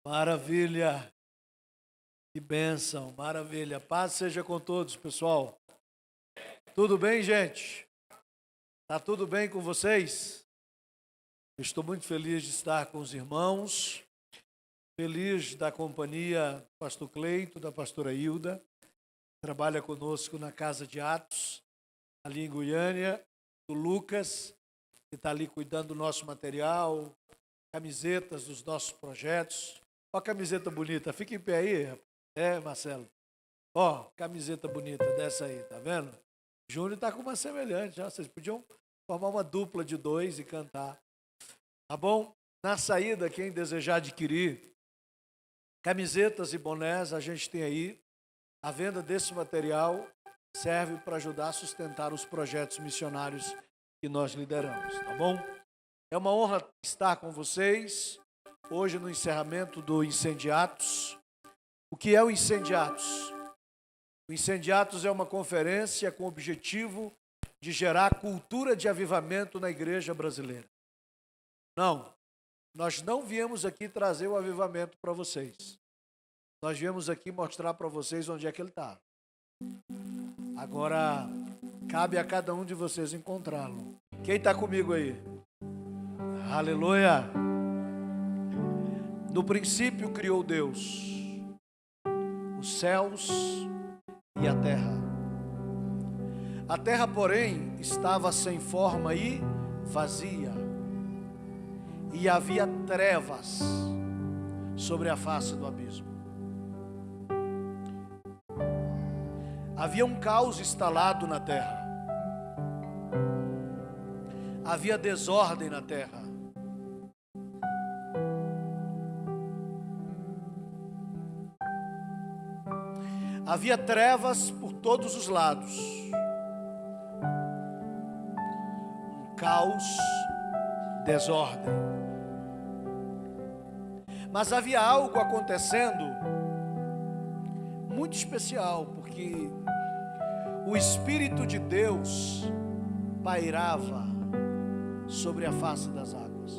Maravilha, que bênção, maravilha. Paz seja com todos, pessoal. Tudo bem, gente? Tá tudo bem com vocês? Estou muito feliz de estar com os irmãos, feliz da companhia do pastor Cleito, da pastora Hilda, que trabalha conosco na Casa de Atos, ali em Goiânia, do Lucas, que está ali cuidando do nosso material, camisetas dos nossos projetos. Ó, camiseta bonita, fica em pé aí, Marcelo. Ó, camiseta bonita dessa aí, tá vendo? Júnior está com uma semelhante, já. Vocês podiam formar uma dupla de dois e cantar. Tá bom? Na saída, quem desejar adquirir camisetas e bonés, a gente tem aí. A venda desse material serve para ajudar a sustentar os projetos missionários que nós lideramos, tá bom? É uma honra estar com vocês hoje no encerramento do Incendiatos. O que é o Incendiatos? O Incendiatos é uma conferência com o objetivo de gerar cultura de avivamento na igreja brasileira. Não, nós não viemos aqui trazer o avivamento para vocês. Nós viemos aqui mostrar para vocês onde é que ele está. Agora, cabe a cada um de vocês encontrá-lo. Quem está comigo aí? Aleluia! No princípio criou Deus os céus e a terra. A terra, porém, estava sem forma e vazia, e havia trevas sobre a face do abismo. Havia um caos instalado na terra. Havia desordem na terra. Havia trevas por todos os lados. Um caos, desordem. Mas havia algo acontecendo muito especial, porque o Espírito de Deus pairava sobre a face das águas,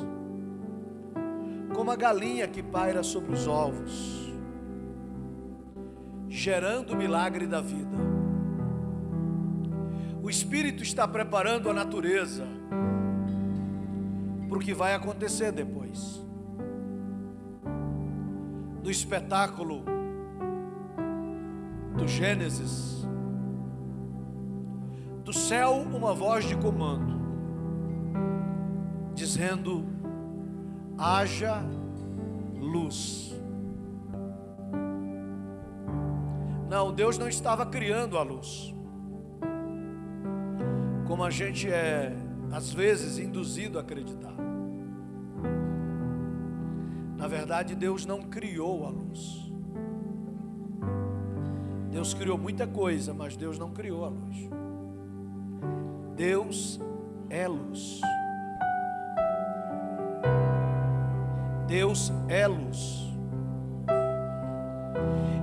como a galinha que paira sobre os ovos, gerando o milagre da vida. O Espírito está preparando a natureza para o que vai acontecer depois. No espetáculo do Gênesis, do céu uma voz de comando, dizendo: haja luz. Não, Deus não estava criando a luz, como a gente é, às vezes, induzido a acreditar. Na verdade, Deus não criou a luz. Deus criou muita coisa, mas Deus não criou a luz. Deus é luz. Deus é luz.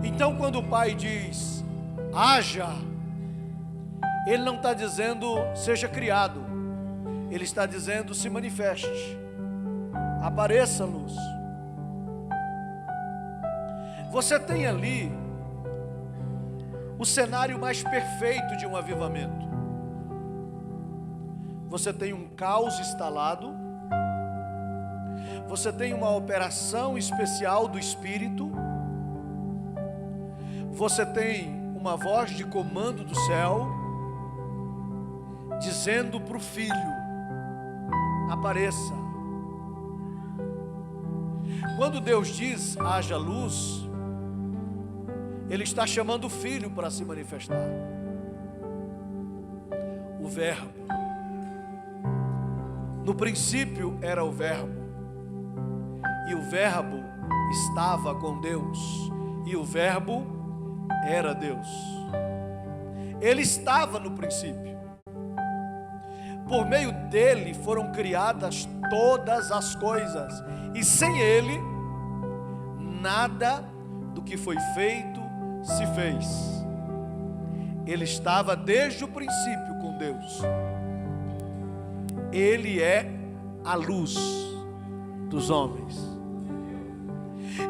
Então, quando o Pai diz haja, Ele não está dizendo seja criado. Ele está dizendo se manifeste, apareça luz. Você tem ali o cenário mais perfeito de um avivamento. Você tem um caos instalado. Você tem uma operação especial do Espírito. Você tem uma voz de comando do céu, dizendo para o Filho: apareça. Quando Deus diz haja luz, Ele está chamando o Filho para se manifestar. O Verbo. No princípio era o Verbo, e o Verbo estava com Deus, e o Verbo era Deus. Ele estava no princípio. Por meio dele foram criadas todas as coisas, e sem ele nada do que foi feito se fez. Ele estava desde o princípio com Deus. Ele é a luz dos homens.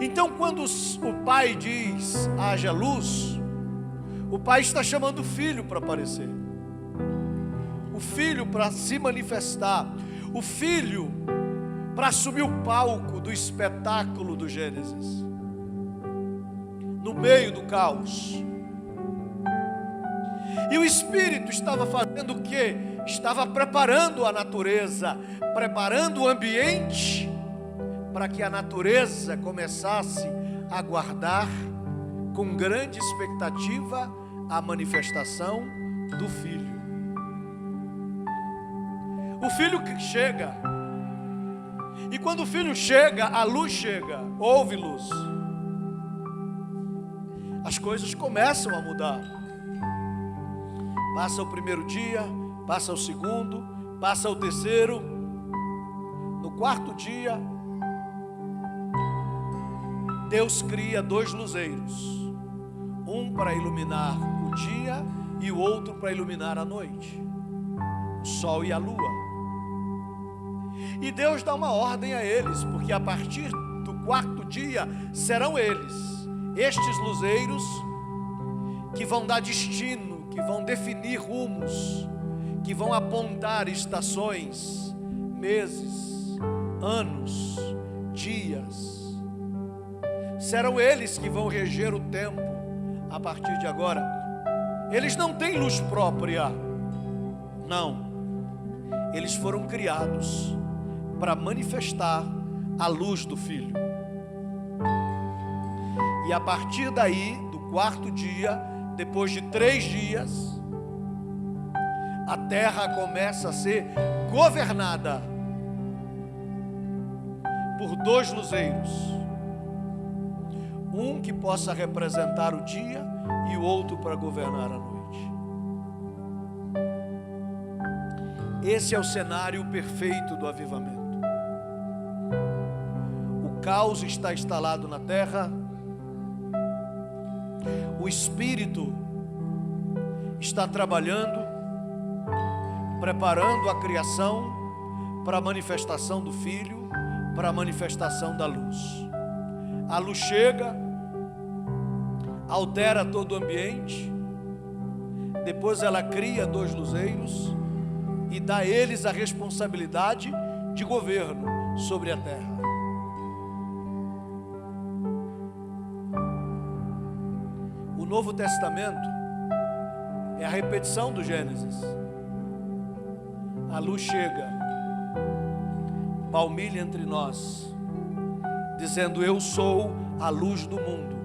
Então, quando o pai diz haja luz, o pai está chamando o filho para aparecer, o filho para se manifestar, o filho para assumir o palco do espetáculo do Gênesis, no meio do caos. E o Espírito estava fazendo o quê? Estava preparando a natureza, preparando o ambiente para que a natureza começasse a aguardar com grande expectativa a manifestação do Filho. O Filho que chega, e quando o Filho chega, a luz chega, houve luz. As coisas começam a mudar. Passa o primeiro dia, passa o segundo, passa o terceiro. No quarto dia, Deus cria 2 luzeiros, um para iluminar o dia e o outro para iluminar a noite, o sol e a lua. E Deus dá uma ordem a eles, porque a partir do quarto dia serão eles, estes luzeiros, que vão dar destino, que vão definir rumos, que vão apontar estações, meses, anos, dias. Serão eles que vão reger o tempo a partir de agora. Eles não têm luz própria, não. Eles foram criados para manifestar a luz do Filho. E a partir daí, do quarto dia, depois de 3 dias, a terra começa a ser governada por 2 luzeiros, um que possa representar o dia e o outro para governar a noite. Esse é o cenário perfeito do avivamento. O caos está instalado na terra, o Espírito está trabalhando, preparando a criação para a manifestação do Filho, para a manifestação da luz. A luz chega, altera todo o ambiente, depois ela cria 2 luzeiros e dá a eles a responsabilidade de governo sobre a terra. O Novo Testamento é a repetição do Gênesis. A luz chega, palmilha entre nós, dizendo: eu sou a luz do mundo.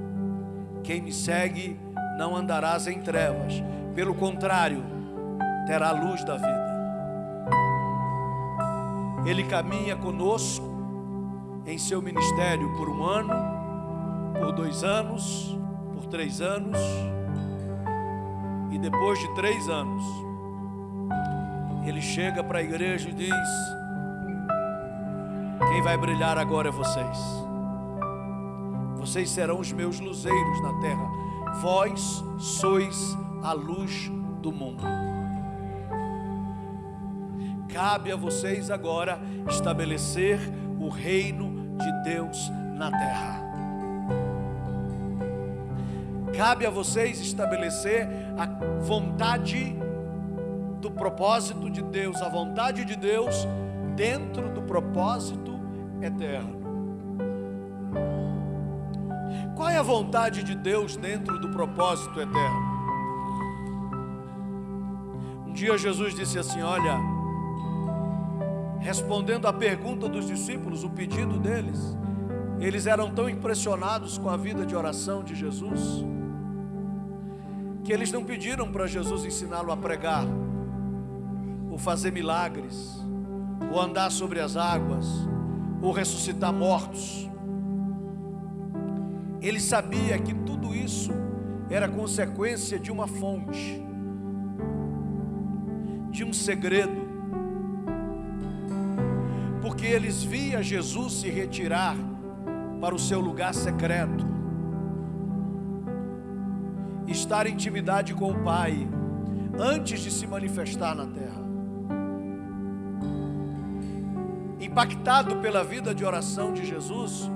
Quem me segue não andarás em trevas, pelo contrário, terá a luz da vida. Ele caminha conosco em seu ministério por 1 ano, por 2 anos, por 3 anos, e depois de 3 anos, ele chega para a igreja e diz: quem vai brilhar agora é vocês. Vocês serão os meus luzeiros na terra. Vós sois a luz do mundo. Cabe a vocês agora estabelecer o reino de Deus na terra. Cabe a vocês estabelecer a vontade do propósito de Deus, a vontade de Deus dentro do propósito eterno. Qual é a vontade de Deus dentro do propósito eterno? Um dia Jesus disse assim: olha, respondendo à pergunta dos discípulos, o pedido deles, eles eram tão impressionados com a vida de oração de Jesus, que eles não pediram para Jesus ensiná-lo a pregar, ou fazer milagres, ou andar sobre as águas, ou ressuscitar mortos. Ele sabia que tudo isso era consequência de uma fonte, de um segredo, porque eles viam Jesus se retirar para o seu lugar secreto, estar em intimidade com o Pai, antes de se manifestar na terra. Impactado pela vida de oração de Jesus,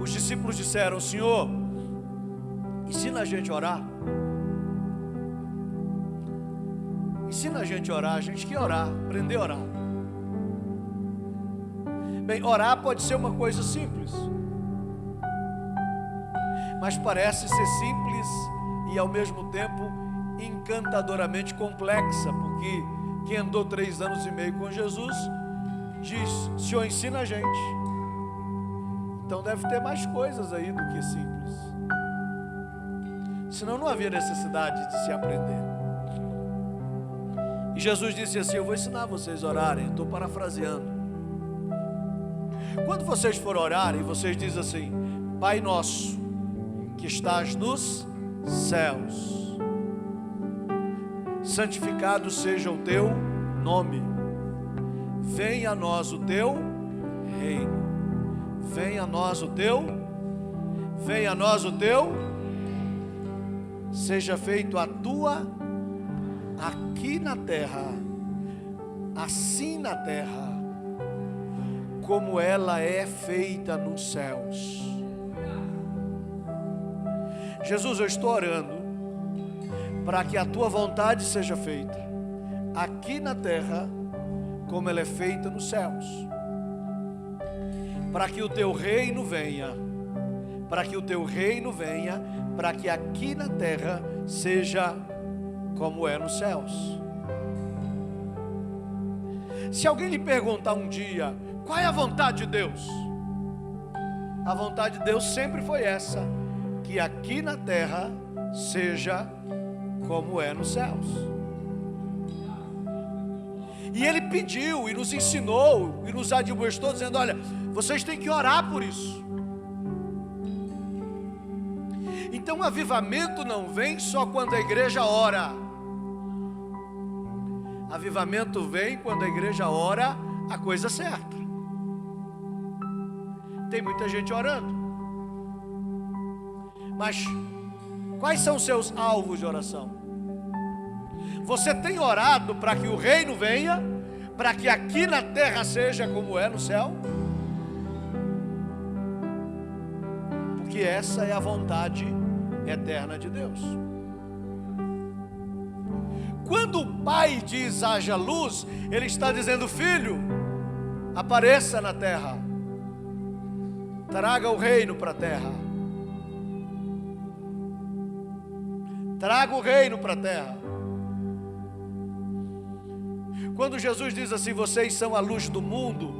os os discípulos disseram: Senhor, ensina a gente a orar. Ensina a gente a orar, a gente quer orar, aprender a orar. Bem, orar pode ser uma coisa simples, mas parece ser simples e ao mesmo tempo encantadoramente complexa, porque quem andou 3 anos e meio com Jesus diz: Senhor, ensina a gente. Então deve ter mais coisas aí do que simples, senão não havia necessidade de se aprender. E Jesus disse assim: eu vou ensinar vocês a orarem. Estou parafraseando. Quando vocês forem orarem, vocês dizem assim: Pai nosso, que estás nos céus, santificado seja o teu nome, venha a nós o teu reino, venha a nós o teu, venha a nós o teu, seja feito a tua aqui na terra, assim na terra, como ela é feita nos céus. Jesus, eu estou orando para que a tua vontade seja feita aqui na terra, como ela é feita nos céus. Para que o teu reino venha, para que o teu reino venha, para que aqui na terra seja como é nos céus. Se alguém lhe perguntar um dia: qual é a vontade de Deus? A vontade de Deus sempre foi essa: que aqui na terra seja como é nos céus. E Ele pediu e nos ensinou e nos admoestou, dizendo: olha, vocês têm que orar por isso. Então, avivamento não vem só quando a igreja ora. Avivamento vem quando a igreja ora a coisa certa. Tem muita gente orando, mas quais são os seus alvos de oração? Você tem orado para que o reino venha, para que aqui na terra seja como é no céu? Porque essa é a vontade eterna de Deus. Quando o Pai diz haja luz, Ele está dizendo: filho, apareça na terra, traga o reino para a terra, traga o reino para a terra. Quando Jesus diz assim: vocês são a luz do mundo,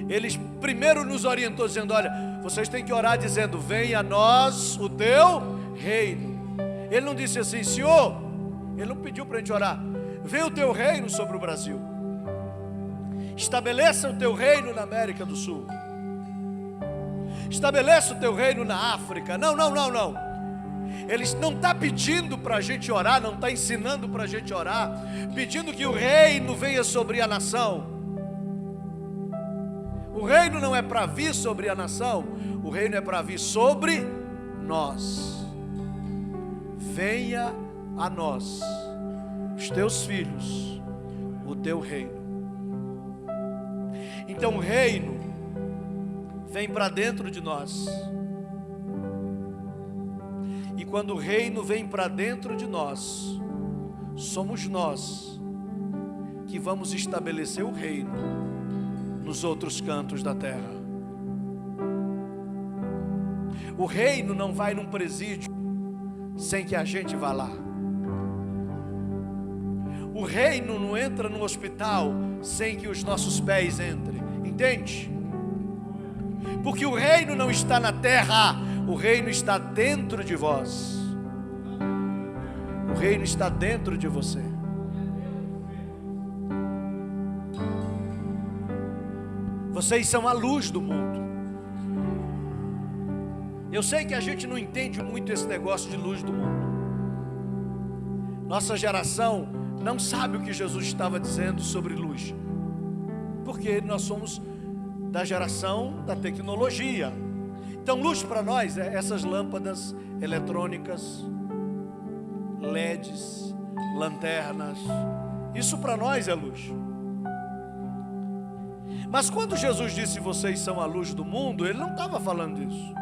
Ele primeiro nos orientou dizendo: olha, vocês têm que orar dizendo: venha a nós o teu reino. Ele não disse assim: Senhor, Ele não pediu para a gente orar: venha o teu reino sobre o Brasil, estabeleça o teu reino na América do Sul, estabeleça o teu reino na África. Não. Ele não está pedindo para a gente orar, não está ensinando para a gente orar, pedindo que o reino venha sobre a nação. O reino não é para vir sobre a nação, o reino é para vir sobre nós. Venha a nós, os teus filhos, o teu reino. Então o reino vem para dentro de nós. E quando o reino vem para dentro de nós, somos nós que vamos estabelecer o reino nos outros cantos da terra. O reino não vai num presídio sem que a gente vá lá. O reino não entra no hospital sem que os nossos pés entrem. Entende? Porque o reino não está na terra, o reino está dentro de vós. O reino está dentro de você. Vocês são a luz do mundo. Eu sei que a gente não entende muito esse negócio de luz do mundo. Nossa geração não sabe o que Jesus estava dizendo sobre luz, porque nós somos da geração da tecnologia. Então luz para nós é essas lâmpadas eletrônicas, LEDs, lanternas. Isso para nós é luz. Mas quando Jesus disse vocês são a luz do mundo, Ele não estava falando isso.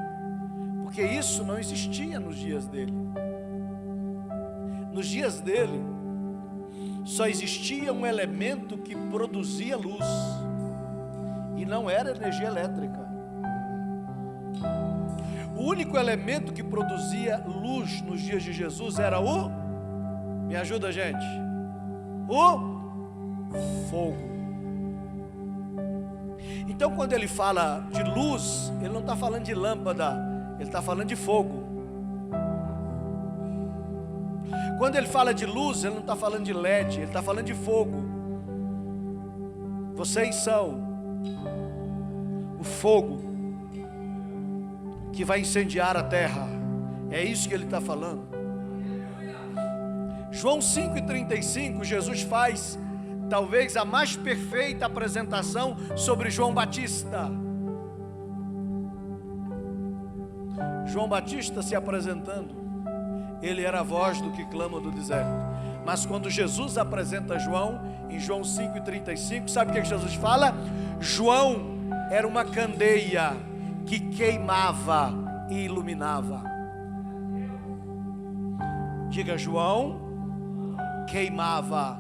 Porque isso não existia nos dias dele. Nos dias dele, só existia um elemento que produzia luz, e não era energia elétrica. O único elemento que produzia luz nos dias de Jesus era o... Me ajuda, gente. O fogo. Então, quando ele fala de luz, ele não está falando de lâmpada, ele está falando de fogo. Quando ele fala de luz, ele não está falando de LED, ele está falando de fogo. Vocês são o fogo que vai incendiar a terra. É isso que ele está falando. João 5,35, Jesus faz talvez a mais perfeita apresentação sobre João Batista. João Batista se apresentando, ele era a voz do que clama do deserto. Mas quando Jesus apresenta João, em João 5,35, sabe o que Jesus fala? João era uma candeia que queimava e iluminava. Diga, João queimava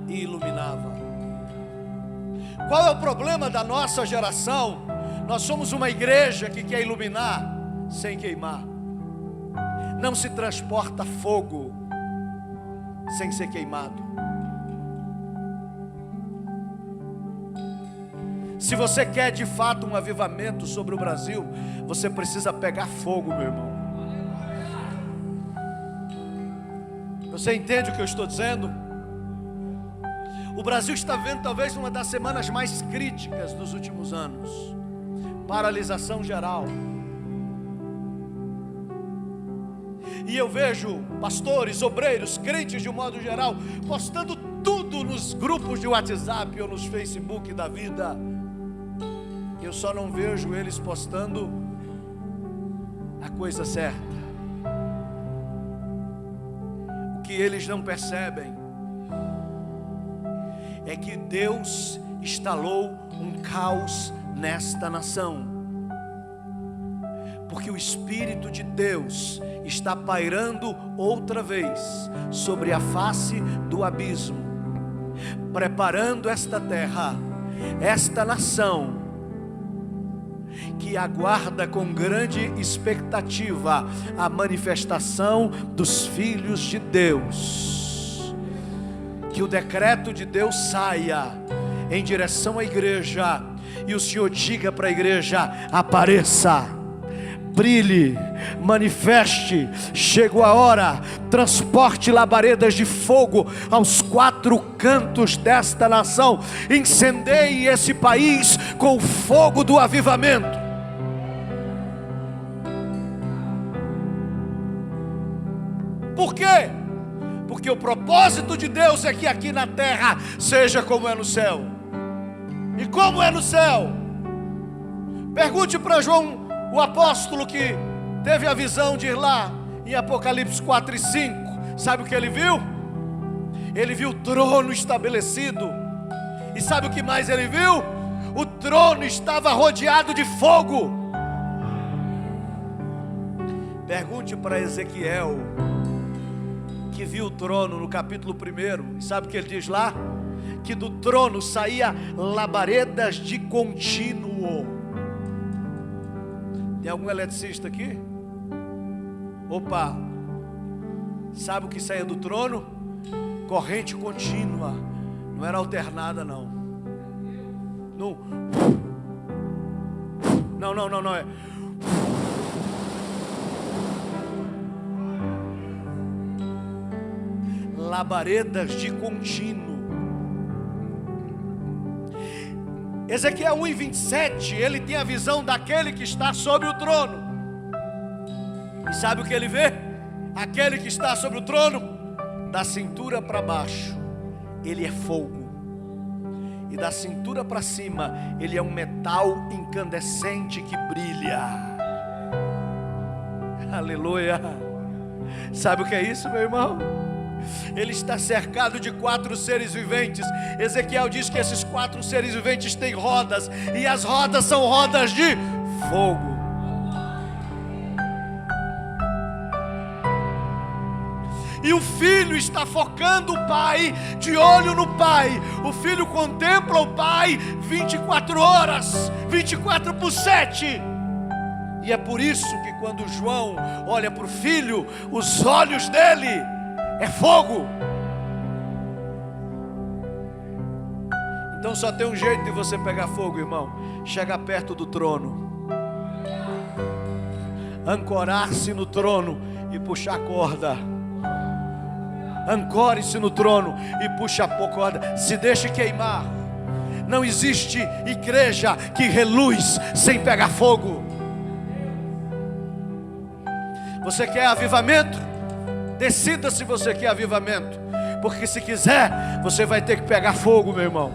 e iluminava. Qual é o problema da nossa geração? Nós somos uma igreja que quer iluminar sem queimar. Não se transporta fogo sem ser queimado. Se você quer de fato um avivamento sobre o Brasil, você precisa pegar fogo, meu irmão. Você entende o que eu estou dizendo? O Brasil está vendo talvez uma das semanas mais críticas dos últimos anos. Paralisação geral. E eu vejo pastores, obreiros, crentes de um modo geral, postando tudo nos grupos de WhatsApp ou nos Facebook da vida. Eu só não vejo eles postando a coisa certa. O que eles não percebem é que Deus instalou um caos nesta nação, porque o Espírito de Deus está pairando outra vez sobre a face do abismo, preparando esta terra, esta nação, que aguarda com grande expectativa a manifestação dos filhos de Deus. Que o decreto de Deus saia em direção à igreja, e o Senhor diga para a igreja: apareça, brilhe, manifeste, chegou a hora, transporte labaredas de fogo aos quatro cantos desta nação, incendeie esse país com o fogo do avivamento. Por quê? Porque o propósito de Deus é que aqui na terra seja como é no céu. E como é no céu? Pergunte para João, o apóstolo, que teve a visão de ir lá em Apocalipse 4 e 5. Sabe o que ele viu? Ele viu o trono estabelecido. E sabe o que mais ele viu? O trono estava rodeado de fogo. Pergunte para Ezequiel, que viu o trono no capítulo 1. E sabe o que ele diz lá? Que do trono saía labaredas de contínuo. Tem algum eletricista aqui? Opa! Sabe o que saía do trono? Corrente contínua. Não era alternada, não. Não é. Labaredas de contínuo. Ezequiel 1:27, ele tem a visão daquele que está sobre o trono. E sabe o que ele vê? Aquele que está sobre o trono, da cintura para baixo, ele é fogo. E da cintura para cima, ele é um metal incandescente que brilha. Aleluia. Sabe o que é isso, meu irmão? Ele está cercado de 4 seres viventes. Ezequiel diz que esses 4 seres viventes têm rodas, e as rodas são rodas de fogo. E o filho está focando o pai, de olho no pai. O filho contempla o pai 24 horas, 24/7. E é por isso que quando João olha para o filho, os olhos dele é fogo. Então só tem um jeito de você pegar fogo, irmão: chegar perto do trono, ancorar-se no trono e puxar a corda. Ancore-se no trono e puxa a corda. Se deixe queimar. Não existe igreja que reluz sem pegar fogo. Você quer avivamento? Decida se você quer avivamento, porque se quiser, você vai ter que pegar fogo, meu irmão.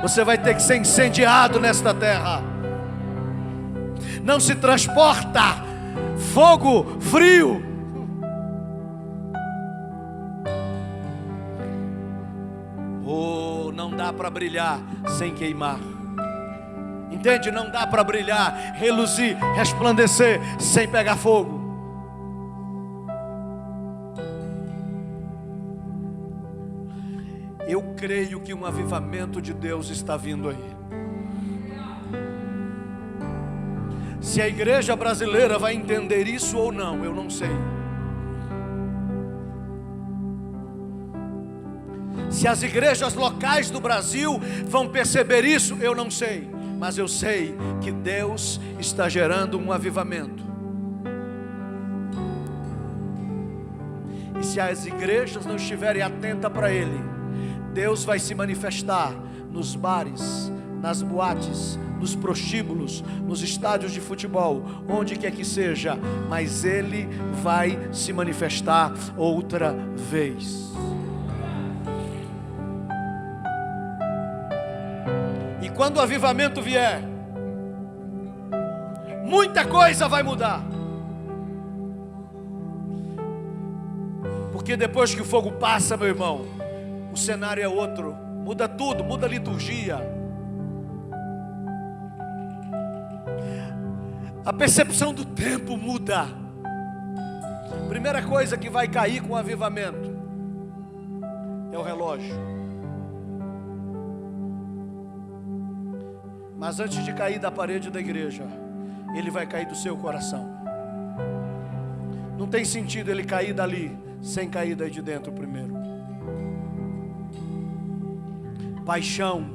Você vai ter que ser incendiado nesta terra. Não se transporta fogo frio. Oh, não dá para brilhar sem queimar. Entende? Não dá para brilhar, reluzir, resplandecer sem pegar fogo. Eu creio que um avivamento de Deus está vindo aí. Se a igreja brasileira vai entender isso ou não, eu não sei. Se as igrejas locais do Brasil vão perceber isso, eu não sei. Mas eu sei que Deus está gerando um avivamento. E se as igrejas não estiverem atentas para ele, Deus vai se manifestar nos bares, nas boates, nos prostíbulos, nos estádios de futebol, onde quer que seja, mas Ele vai se manifestar outra vez. E quando o avivamento vier, muita coisa vai mudar. Porque depois que o fogo passa, meu irmão, o cenário é outro, muda tudo, muda a liturgia. A percepção do tempo muda. Primeira coisa que vai cair com o avivamento é o relógio. Mas antes de cair da parede da igreja, ele vai cair do seu coração. Não tem sentido ele cair dali sem cair daí de dentro primeiro. Paixão.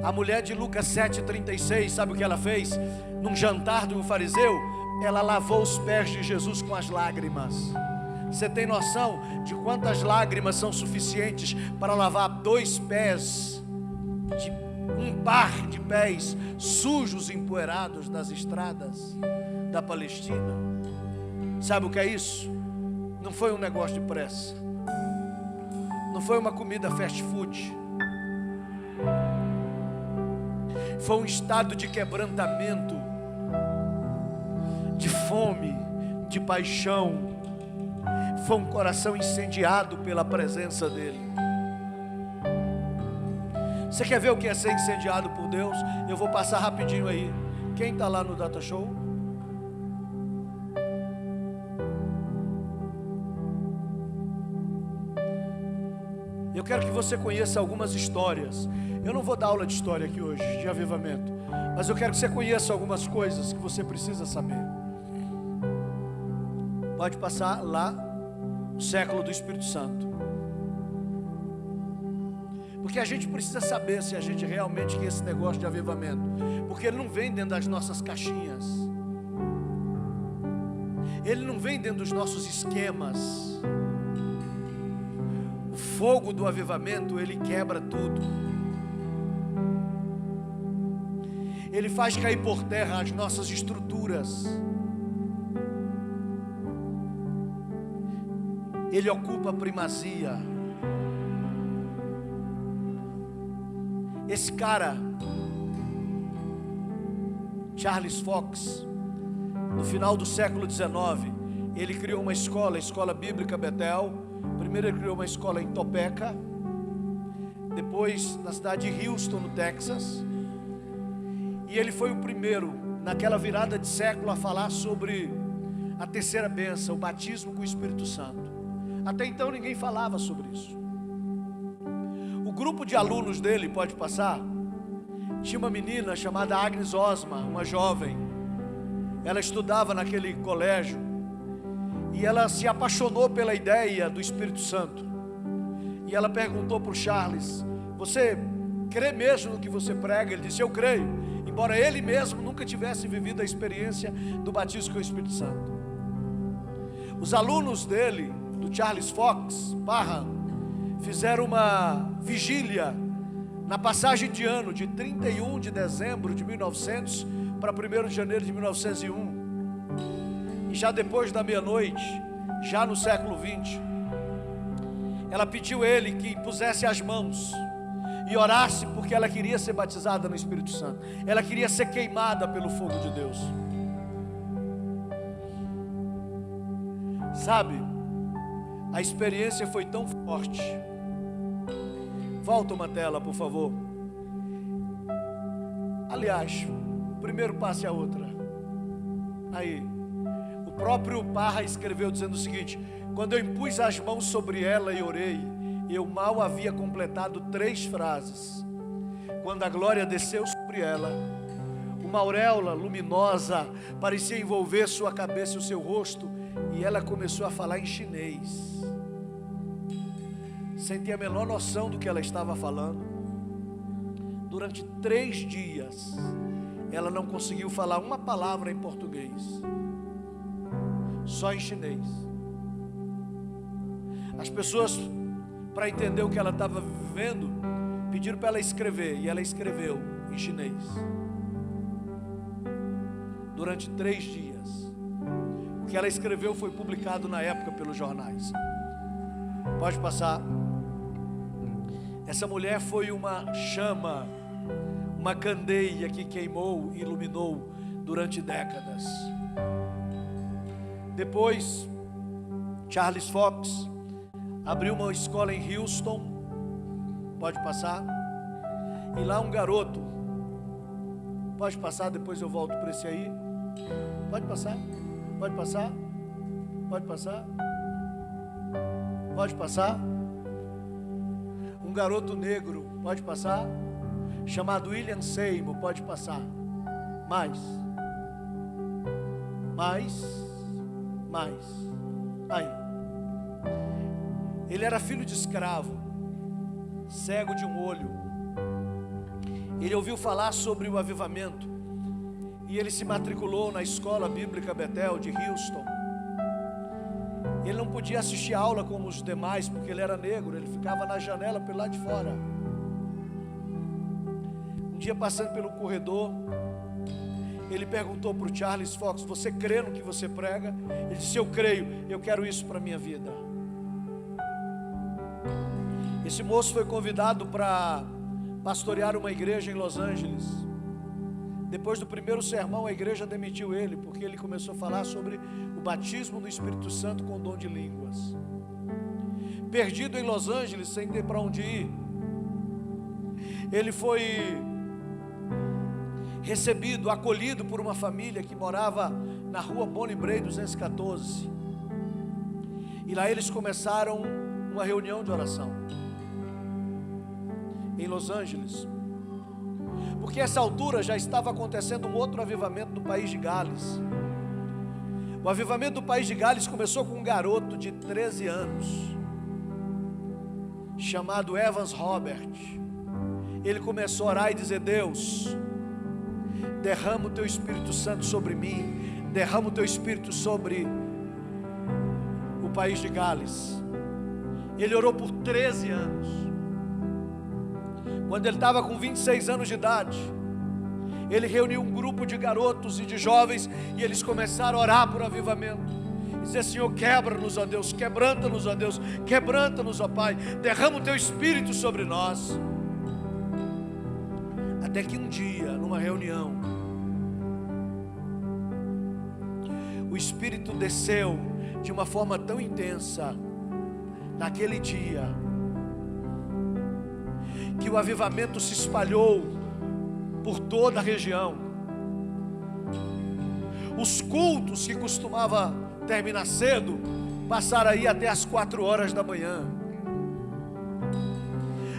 A mulher de Lucas 7,36, sabe o que ela fez? Num jantar de um fariseu, ela lavou os pés de Jesus com as lágrimas. Você tem noção de quantas lágrimas são suficientes para lavar 2 pés, um par de pés sujos, empoeirados das estradas da Palestina? Sabe o que é isso? Não foi um negócio de pressa, não foi uma comida fast food. Foi um estado de quebrantamento, de fome, de paixão. Foi um coração incendiado pela presença dele. Você quer ver o que é ser incendiado por Deus? Eu vou passar rapidinho aí. Quem está lá no Data Show? Eu quero que você conheça algumas histórias. Eu não vou dar aula de história aqui hoje, de avivamento, mas eu quero que você conheça algumas coisas que você precisa saber. Pode passar lá, o século do Espírito Santo. Porque a gente precisa saber se a gente realmente quer esse negócio de avivamento. Porque ele não vem dentro das nossas caixinhas. Ele não vem dentro dos nossos esquemas. O fogo do avivamento, ele quebra tudo. Ele faz cair por terra as nossas estruturas. Ele ocupa a primazia. Esse cara, Charles Fox, no final do século XIX, ele criou uma escola, a Escola Bíblica Betel. Primeiro ele criou uma escola em Topeka, depois na cidade de Houston, no Texas. E ele foi o primeiro, naquela virada de século, a falar sobre a terceira bênção, o batismo com o Espírito Santo. Até então ninguém falava sobre isso. O grupo de alunos dele, pode passar, tinha uma menina chamada Agnes Osma, uma jovem. Ela estudava naquele colégio e ela se apaixonou pela ideia do Espírito Santo. E ela perguntou para o Charles: você crê mesmo no que você prega? Ele disse: eu creio, embora ele mesmo nunca tivesse vivido a experiência do batismo com o Espírito Santo. Os alunos dele, do Charles Fox Parham, fizeram uma vigília na passagem de ano de 31 de dezembro de 1900 para 1º de janeiro de 1901. E já depois da meia-noite, já no século 20, ela pediu a ele que impusesse as mãos e orasse, porque ela queria ser batizada no Espírito Santo. Ela queria ser queimada pelo fogo de Deus. Sabe, a experiência foi tão forte. Volta uma tela, por favor. Aliás, primeiro passe a outra. Aí, o próprio Parra escreveu dizendo o seguinte: quando eu impus as mãos sobre ela e orei, eu mal havia completado 3 frases, quando a glória desceu sobre ela, uma auréola luminosa parecia envolver sua cabeça e o seu rosto, e ela começou a falar em chinês, sem ter a menor noção do que ela estava falando. Durante 3 dias, ela não conseguiu falar uma palavra em português, só em chinês. As pessoas, para entender o que ela estava vivendo, pediram para ela escrever, e ela escreveu em chinês. Durante 3 dias. O que ela escreveu foi publicado na época pelos jornais. Pode passar. Essa mulher foi uma chama, uma candeia que queimou e iluminou durante décadas. Depois, Charles Fox abriu uma escola em Houston. Pode passar. E lá um garoto, pode passar, depois eu volto para esse aí. Pode passar, pode passar, pode passar, pode passar. Um garoto negro, pode passar, chamado William Seymour, pode passar. Mais. Aí. Ele era filho de escravo, cego de um olho. Ele ouviu falar sobre o avivamento e ele se matriculou na escola bíblica Bethel de Houston. Ele não podia assistir a aula como os demais, porque ele era negro. Ele ficava na janela pelo lado de fora. Um dia, passando pelo corredor, ele perguntou para o Charles Fox: você crê no que você prega? Ele disse: eu creio, eu quero isso para a minha vida. Esse moço foi convidado para pastorear uma igreja em Los Angeles. Depois do primeiro sermão, a igreja demitiu ele, porque ele começou a falar sobre o batismo no Espírito Santo com dom de línguas. Perdido em Los Angeles, sem ter para onde ir, ele foi recebido, acolhido por uma família que morava na rua Bonnie Bray 214. E lá eles começaram uma reunião de oração em Los Angeles, porque essa altura já estava acontecendo um outro avivamento no país de Gales. O avivamento do país de Gales começou com um garoto de 13 anos, chamado Evans Robert. Ele começou a orar e dizer: Deus, derrama o teu Espírito Santo sobre mim, derrama o teu Espírito sobre o país de Gales. Ele orou por 13 anos. Quando ele estava com 26 anos de idade, ele reuniu um grupo de garotos e de jovens, e eles começaram a orar por avivamento. Dizer: Senhor, quebra-nos, ó Deus, quebranta-nos, ó Deus, quebranta-nos, ó Pai, derrama o teu Espírito sobre nós. Até que um dia, numa reunião, o Espírito desceu de uma forma tão intensa naquele dia, que o avivamento se espalhou por toda a região. Os cultos que costumava terminar cedo passaram aí até as 4 horas da manhã.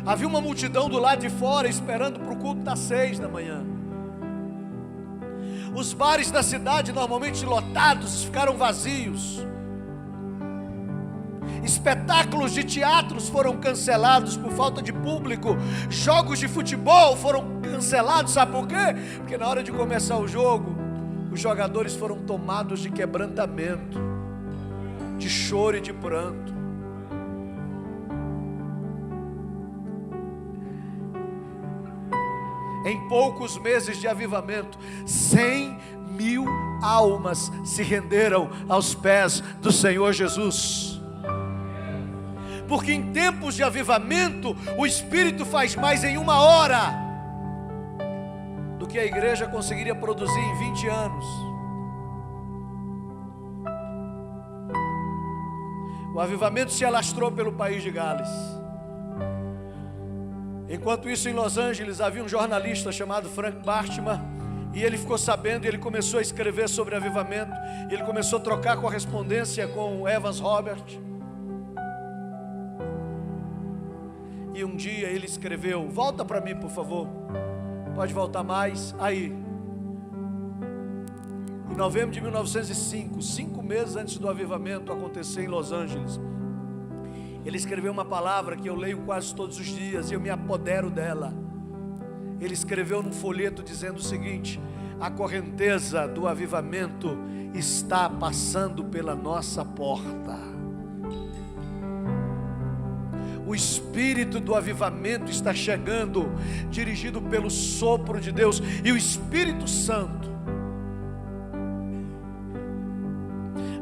Havia uma multidão do lado de fora esperando para o culto das 6 da manhã. Os bares da cidade, normalmente lotados, ficaram vazios. Espetáculos de teatros foram cancelados por falta de público. Jogos de futebol foram cancelados. Sabe por quê? Porque na hora de começar o jogo, os jogadores foram tomados de quebrantamento, de choro e de pranto. Em poucos meses de avivamento, 100.000 almas se renderam aos pés do Senhor Jesus. Porque em tempos de avivamento, o Espírito faz mais em 1 hora do que a igreja conseguiria produzir em 20 anos. O avivamento se alastrou pelo país de Gales. Enquanto isso, em Los Angeles, havia um jornalista chamado Frank Bartman, e ele ficou sabendo, e ele começou a escrever sobre avivamento, e ele começou a trocar correspondência com Evans Robert. E um dia ele escreveu, volta para mim por favor, pode voltar mais, aí, em novembro de 1905, 5 meses antes do avivamento acontecer em Los Angeles, ele escreveu uma palavra que eu leio quase todos os dias e eu me apodero dela. Ele escreveu num folheto dizendo o seguinte: a correnteza do avivamento está passando pela nossa porta. O espírito do avivamento está chegando, dirigido pelo sopro de Deus, e o Espírito Santo.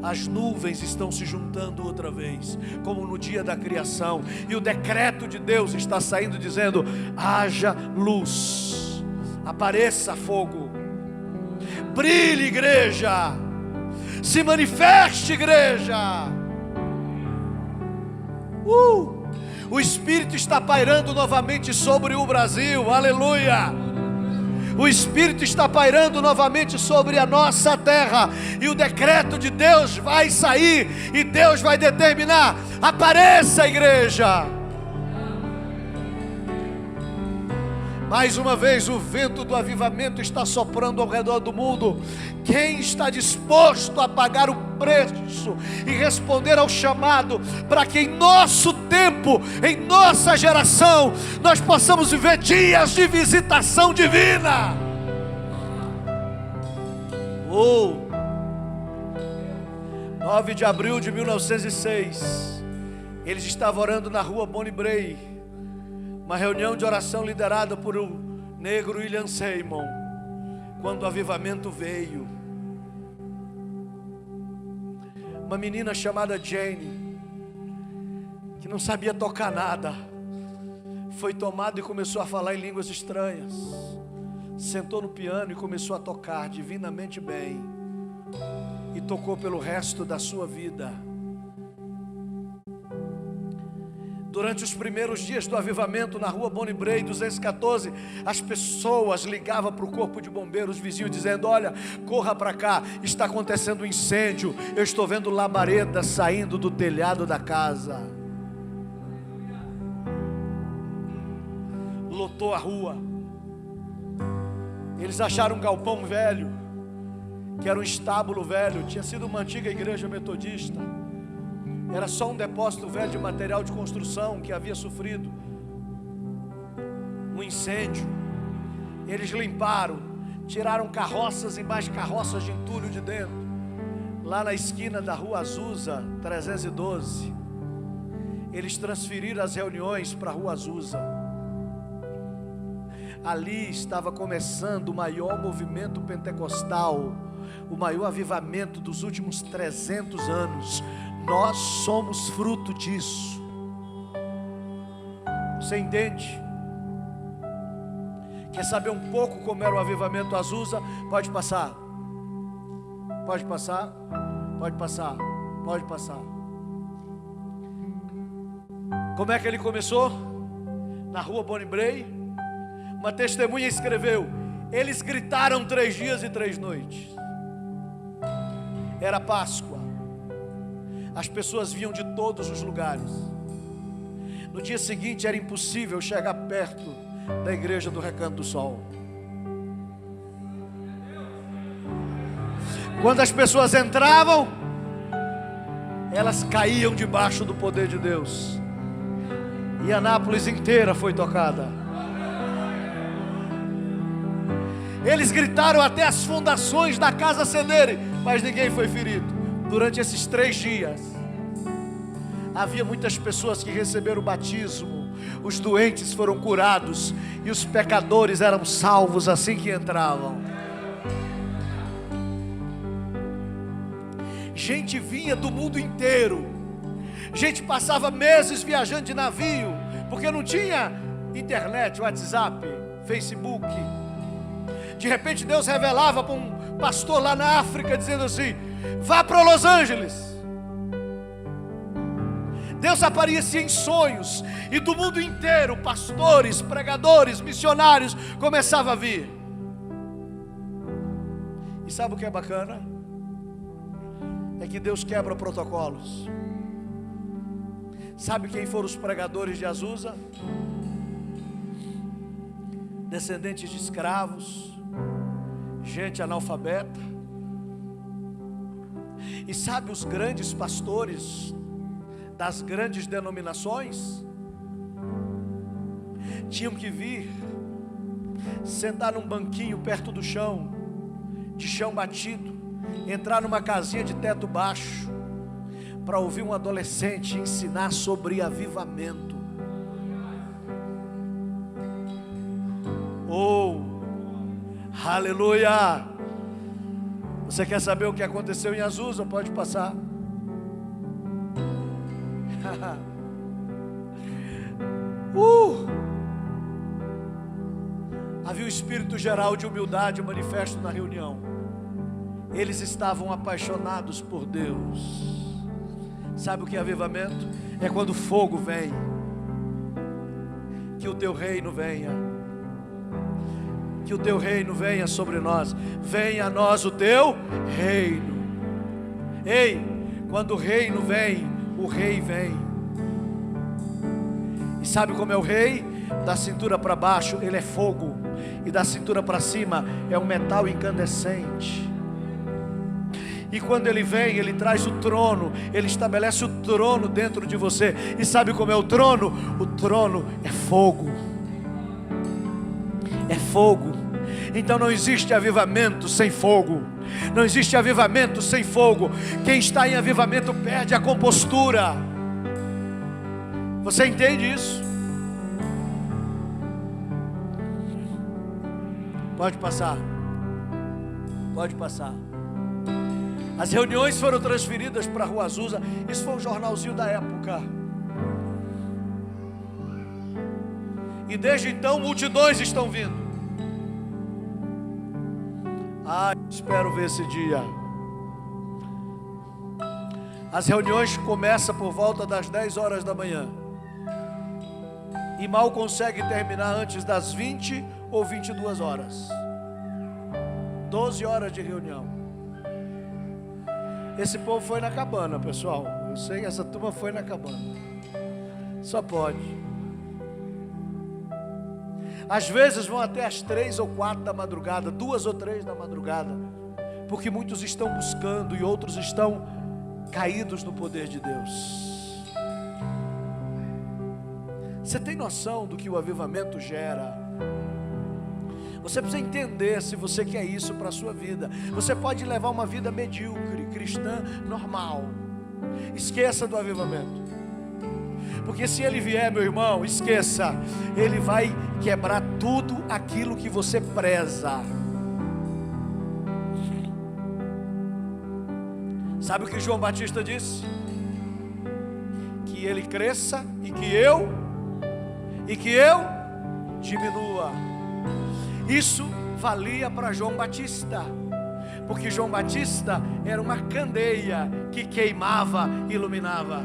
As nuvens estão se juntando outra vez, como no dia da criação, e o decreto de Deus está saindo dizendo: haja luz, apareça fogo, brilhe igreja, se manifeste igreja. O Espírito está pairando novamente sobre o Brasil, aleluia. O Espírito está pairando novamente sobre a nossa terra, e o decreto de Deus vai sair, e Deus vai determinar: apareça igreja. Mais uma vez o vento do avivamento está soprando ao redor do mundo. Quem está disposto a pagar o preço e responder ao chamado, para que em nosso tempo, em nossa geração, nós possamos viver dias de visitação divina? 9 de abril de 1906, eles estavam orando na rua Bonnie Bray, uma reunião de oração liderada por o negro William Seymour, quando o avivamento veio. Uma menina chamada Jane, que não sabia tocar nada, foi tomada e começou a falar em línguas estranhas. Sentou no piano e começou a tocar divinamente bem, e tocou pelo resto da sua vida. Durante os primeiros dias do avivamento, na rua Bonnie Bray 214, as pessoas ligavam para o corpo de bombeiros vizinho, dizendo: olha, corra para cá, está acontecendo um incêndio, eu estou vendo labareda saindo do telhado da casa. Lotou a rua. Eles acharam um galpão velho, que era um estábulo velho, tinha sido uma antiga igreja metodista. Era só um depósito velho de material de construção que havia sofrido um incêndio. Eles limparam, tiraram carroças e mais carroças de entulho de dentro. Lá na esquina da rua Azusa 312, eles transferiram as reuniões para a rua Azusa. Ali estava começando o maior movimento pentecostal, o maior avivamento dos últimos 300 anos. Nós somos fruto disso. Você entende? Quer saber um pouco como era o avivamento Azusa? Pode passar. Pode passar. Pode passar. Pode passar. Como é que ele começou? Na rua Bonnie Bray. Uma testemunha escreveu: eles gritaram 3 dias e 3 noites. Era Páscoa. As pessoas vinham de todos os lugares. No dia seguinte era impossível chegar perto da igreja do Recanto do Sol. Quando as pessoas entravam, elas caíam debaixo do poder de Deus. E Anápolis inteira foi tocada. Eles gritaram até as fundações da casa cederem, mas ninguém foi ferido. Durante esses 3 dias, havia muitas pessoas que receberam o batismo, os doentes foram curados e os pecadores eram salvos assim que entravam. Gente vinha do mundo inteiro. Gente passava meses viajando de navio, porque não tinha internet, WhatsApp, Facebook. De repente Deus revelava para um pastor lá na África, dizendo assim: vá para Los Angeles. Deus aparecia em sonhos, e do mundo inteiro, pastores, pregadores, missionários começavam a vir. E sabe o que é bacana? É que Deus quebra protocolos. Sabe quem foram os pregadores de Azusa? Descendentes de escravos, gente analfabeta. E sabe os grandes pastores das grandes denominações? Tinham que vir, sentar num banquinho perto do chão, de chão batido, entrar numa casinha de teto baixo, para ouvir um adolescente ensinar sobre avivamento. Oh, aleluia! Você quer saber o que aconteceu em Azusa? Pode passar. Havia um espírito geral de humildade manifesto na reunião. Eles estavam apaixonados por Deus. Sabe o que é avivamento? É quando o fogo vem. Que o teu reino venha. Que o teu reino venha sobre nós. Venha a nós o teu reino. Ei, quando o reino vem, o rei vem. E sabe como é o rei? Da cintura para baixo ele é fogo, e da cintura para cima é um metal incandescente. E quando ele vem, ele traz o trono, ele estabelece o trono dentro de você. E sabe como é o trono? O trono é fogo. É fogo. Então não existe avivamento sem fogo. Não existe avivamento sem fogo. Quem está em avivamento perde a compostura. Você entende isso? Pode passar. Pode passar. As reuniões foram transferidas para a Rua Azusa. Isso foi um jornalzinho da época. E desde então multidões estão vindo. Espero ver esse dia. As reuniões começam por volta das 10 horas da manhã. E mal consegue terminar antes das 20 ou 22 horas. 12 horas de reunião. Esse povo foi na cabana, pessoal. Eu sei que essa turma foi na cabana. Só pode. Às vezes vão até as 3 ou 4 da madrugada, 2 ou 3 da madrugada, porque muitos estão buscando e outros estão caídos no poder de Deus. Você tem noção do que o avivamento gera? Você precisa entender se você quer isso para a sua vida. Você pode levar uma vida medíocre, cristã, normal. Esqueça do avivamento. Porque se ele vier, meu irmão, esqueça. Ele vai quebrar tudo aquilo que você preza. Sabe o que João Batista disse? Que ele cresça e que eu diminua. Isso valia para João Batista, porque João Batista era uma candeia que queimava, iluminava.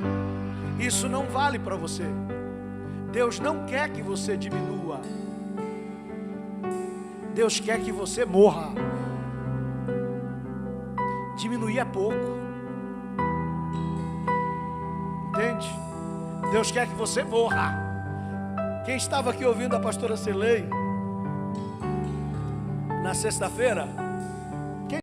Isso não vale para você. Deus não quer que você diminua. Deus quer que você morra. Diminuir é pouco. diferente. Deus quer que você morra. Quem estava aqui ouvindo a pastora Celei na sexta-feira,